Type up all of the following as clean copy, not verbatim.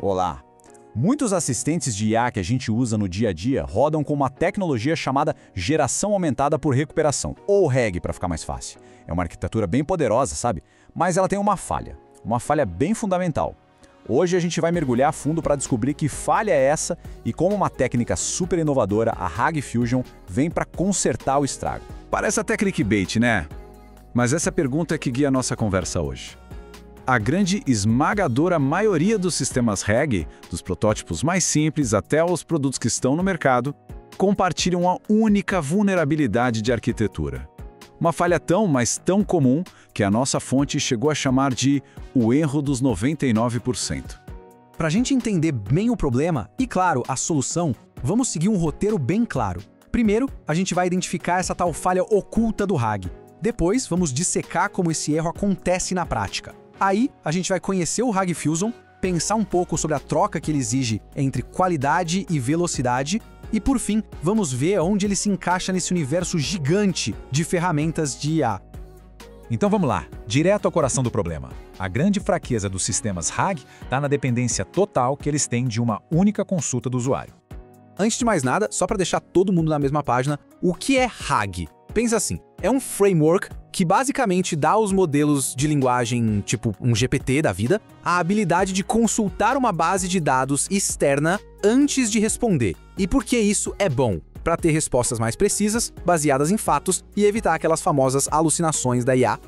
Olá! Muitos assistentes de IA que a gente usa no dia a dia rodam com uma tecnologia chamada geração aumentada por recuperação, ou RAG para ficar mais fácil. É uma arquitetura bem poderosa, sabe? Mas ela tem uma falha bem fundamental. Hoje a gente vai mergulhar a fundo para descobrir que falha é essa e como uma técnica super inovadora, a RAG Fusion, vem para consertar o estrago. Parece até clickbait, né? Mas essa pergunta é que guia a nossa conversa hoje. A grande esmagadora maioria dos sistemas RAG, dos protótipos mais simples até os produtos que estão no mercado, compartilham uma única vulnerabilidade de arquitetura. Uma falha mas tão comum, que a nossa fonte chegou a chamar de o erro dos 99%. Para a gente entender bem o problema e, claro, a solução, vamos seguir um roteiro bem claro. Primeiro, a gente vai identificar essa tal falha oculta do RAG. Depois, vamos dissecar como esse erro acontece na prática. Aí, a gente vai conhecer o RAG Fusion, pensar um pouco sobre a troca que ele exige entre qualidade e velocidade e, por fim, vamos ver onde ele se encaixa nesse universo gigante de ferramentas de IA. Então vamos lá, direto ao coração do problema. A grande fraqueza dos sistemas RAG está na dependência total que eles têm de uma única consulta do usuário. Antes de mais nada, só para deixar todo mundo na mesma página, o que é RAG? Pensa assim, é um framework que basicamente dá aos modelos de linguagem, tipo um GPT da vida, a habilidade de consultar uma base de dados externa antes de responder. E por que isso é bom? Para ter respostas mais precisas, baseadas em fatos e evitar aquelas famosas alucinações da IA.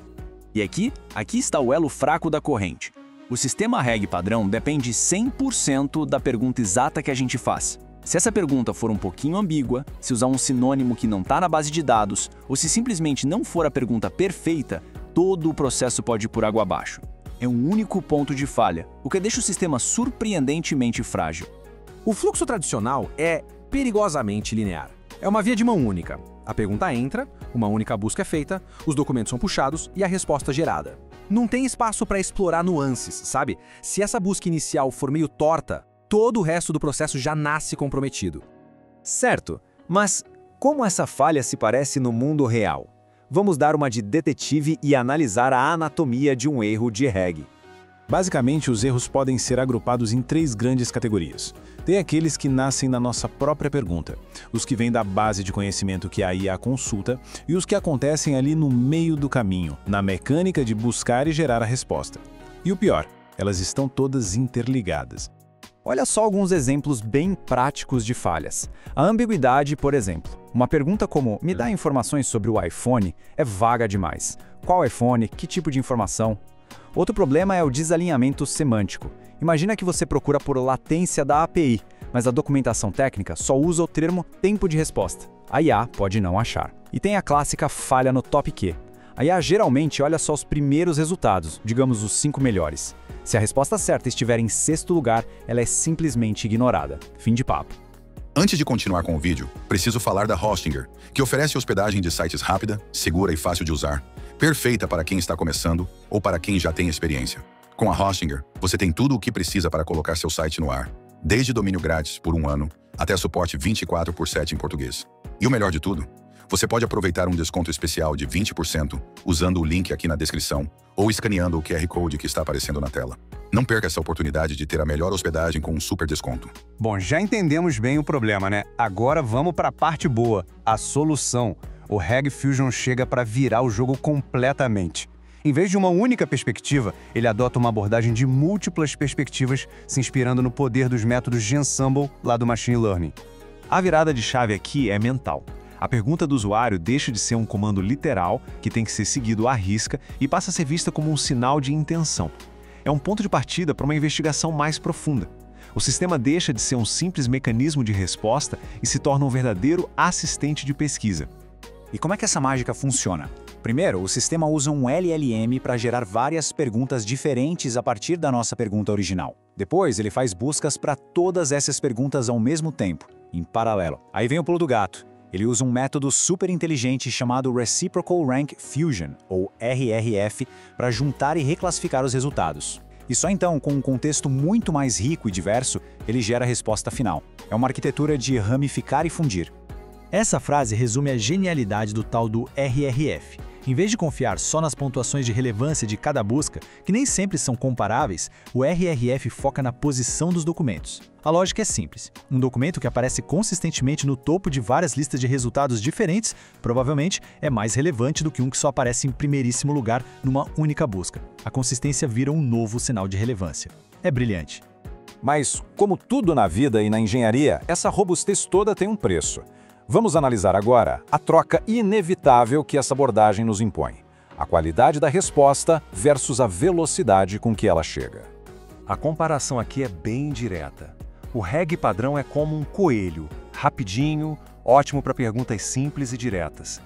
E aqui está o elo fraco da corrente. O sistema RAG padrão depende 100% da pergunta exata que a gente faz. Se essa pergunta for um pouquinho ambígua, se usar um sinônimo que não está na base de dados, ou se simplesmente não for a pergunta perfeita, todo o processo pode ir por água abaixo. É um único ponto de falha, o que deixa o sistema surpreendentemente frágil. O fluxo tradicional é perigosamente linear. É uma via de mão única. A pergunta entra, uma única busca é feita, os documentos são puxados e a resposta gerada. Não tem espaço para explorar nuances, sabe? Se essa busca inicial for meio torta, todo o resto do processo já nasce comprometido. Certo, mas como essa falha se parece no mundo real? Vamos dar uma de detetive e analisar a anatomia de um erro de RAG. Basicamente, os erros podem ser agrupados em 3 grandes categorias. Tem aqueles que nascem na nossa própria pergunta, os que vêm da base de conhecimento que a IA consulta e os que acontecem ali no meio do caminho, na mecânica de buscar e gerar a resposta. E o pior, elas estão todas interligadas. Olha só alguns exemplos bem práticos de falhas. A ambiguidade, por exemplo. Uma pergunta como, me dá informações sobre o iPhone, é vaga demais. Qual iPhone? Que tipo de informação? Outro problema é o desalinhamento semântico. Imagina que você procura por latência da API, mas a documentação técnica só usa o termo tempo de resposta. A IA pode não achar. E tem a clássica falha no top Q. A IA geralmente olha só os primeiros resultados, digamos os 5 melhores. Se a resposta certa estiver em 6º lugar, ela é simplesmente ignorada. Fim de papo. Antes de continuar com o vídeo, preciso falar da Hostinger, que oferece hospedagem de sites rápida, segura e fácil de usar, perfeita para quem está começando ou para quem já tem experiência. Com a Hostinger, você tem tudo o que precisa para colocar seu site no ar, desde domínio grátis por 1 ano, até suporte 24/7 em português. E o melhor de tudo, você pode aproveitar um desconto especial de 20% usando o link aqui na descrição ou escaneando o QR Code que está aparecendo na tela. Não perca essa oportunidade de ter a melhor hospedagem com um super desconto. Bom, já entendemos bem o problema, né? Agora vamos para a parte boa, a solução. O RAG Fusion chega para virar o jogo completamente. Em vez de uma única perspectiva, ele adota uma abordagem de múltiplas perspectivas, se inspirando no poder dos métodos de ensemble lá do Machine Learning. A virada de chave aqui é mental. A pergunta do usuário deixa de ser um comando literal, que tem que ser seguido à risca, e passa a ser vista como um sinal de intenção. É um ponto de partida para uma investigação mais profunda. O sistema deixa de ser um simples mecanismo de resposta e se torna um verdadeiro assistente de pesquisa. E como é que essa mágica funciona? Primeiro, o sistema usa um LLM para gerar várias perguntas diferentes a partir da nossa pergunta original. Depois, ele faz buscas para todas essas perguntas ao mesmo tempo, em paralelo. Aí vem o pulo do gato. Ele usa um método super inteligente chamado Reciprocal Rank Fusion, ou RRF, para juntar e reclassificar os resultados. E só então, com um contexto muito mais rico e diverso, ele gera a resposta final. É uma arquitetura de ramificar e fundir. Essa frase resume a genialidade do tal do RRF. Em vez de confiar só nas pontuações de relevância de cada busca, que nem sempre são comparáveis, o RRF foca na posição dos documentos. A lógica é simples. Um documento que aparece consistentemente no topo de várias listas de resultados diferentes, provavelmente é mais relevante do que um que só aparece em primeiríssimo lugar numa única busca. A consistência vira um novo sinal de relevância. É brilhante. Mas, como tudo na vida e na engenharia, essa robustez toda tem um preço. Vamos analisar agora a troca inevitável que essa abordagem nos impõe. A qualidade da resposta versus a velocidade com que ela chega. A comparação aqui é bem direta. O REG padrão é como um coelho, rapidinho, ótimo para perguntas simples e diretas.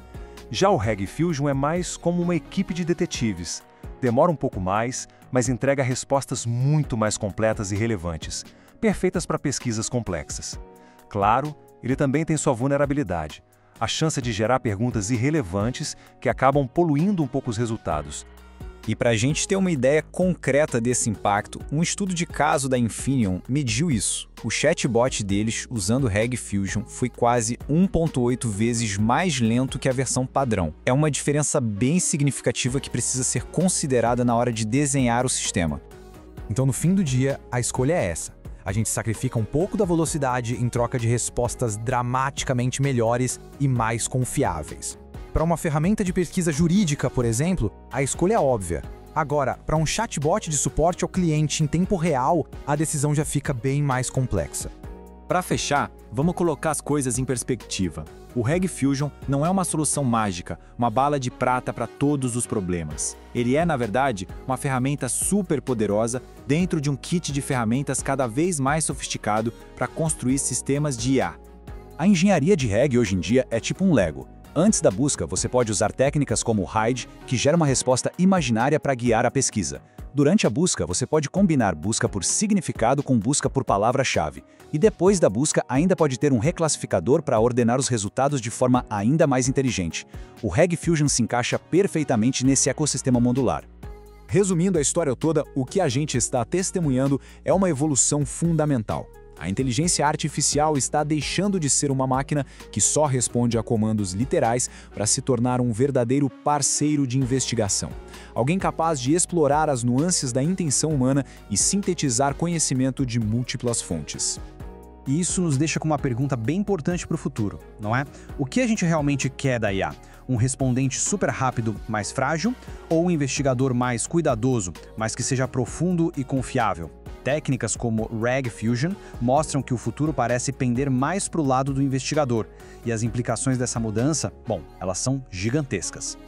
Já o REG Fusion é mais como uma equipe de detetives. Demora um pouco mais, mas entrega respostas muito mais completas e relevantes, perfeitas para pesquisas complexas. Claro, ele também tem sua vulnerabilidade, a chance de gerar perguntas irrelevantes que acabam poluindo um pouco os resultados. E para a gente ter uma ideia concreta desse impacto, um estudo de caso da Infineon mediu isso. O chatbot deles, usando o REG Fusion, foi quase 1,8 vezes mais lento que a versão padrão. É uma diferença bem significativa que precisa ser considerada na hora de desenhar o sistema. Então, no fim do dia, a escolha é essa. A gente sacrifica um pouco da velocidade em troca de respostas dramaticamente melhores e mais confiáveis. Para uma ferramenta de pesquisa jurídica, por exemplo, a escolha é óbvia. Agora, para um chatbot de suporte ao cliente em tempo real, a decisão já fica bem mais complexa. Para fechar, vamos colocar as coisas em perspectiva. O REG Fusion não é uma solução mágica, uma bala de prata para todos os problemas. Ele é, na verdade, uma ferramenta super poderosa dentro de um kit de ferramentas cada vez mais sofisticado para construir sistemas de IA. A engenharia de REG hoje em dia é tipo um Lego. Antes da busca, você pode usar técnicas como o hide, que gera uma resposta imaginária para guiar a pesquisa. Durante a busca, você pode combinar busca por significado com busca por palavra-chave. E depois da busca, ainda pode ter um reclassificador para ordenar os resultados de forma ainda mais inteligente. O REG Fusion se encaixa perfeitamente nesse ecossistema modular. Resumindo a história toda, o que a gente está testemunhando é uma evolução fundamental. A inteligência artificial está deixando de ser uma máquina que só responde a comandos literais para se tornar um verdadeiro parceiro de investigação. Alguém capaz de explorar as nuances da intenção humana e sintetizar conhecimento de múltiplas fontes. E isso nos deixa com uma pergunta bem importante para o futuro, não é? O que a gente realmente quer da IA? Um respondente super rápido, mais frágil? Ou um investigador mais cuidadoso, mas que seja profundo e confiável? Técnicas como REG Fusion mostram que o futuro parece pender mais para o lado do investigador, e as implicações dessa mudança, bom, elas são gigantescas.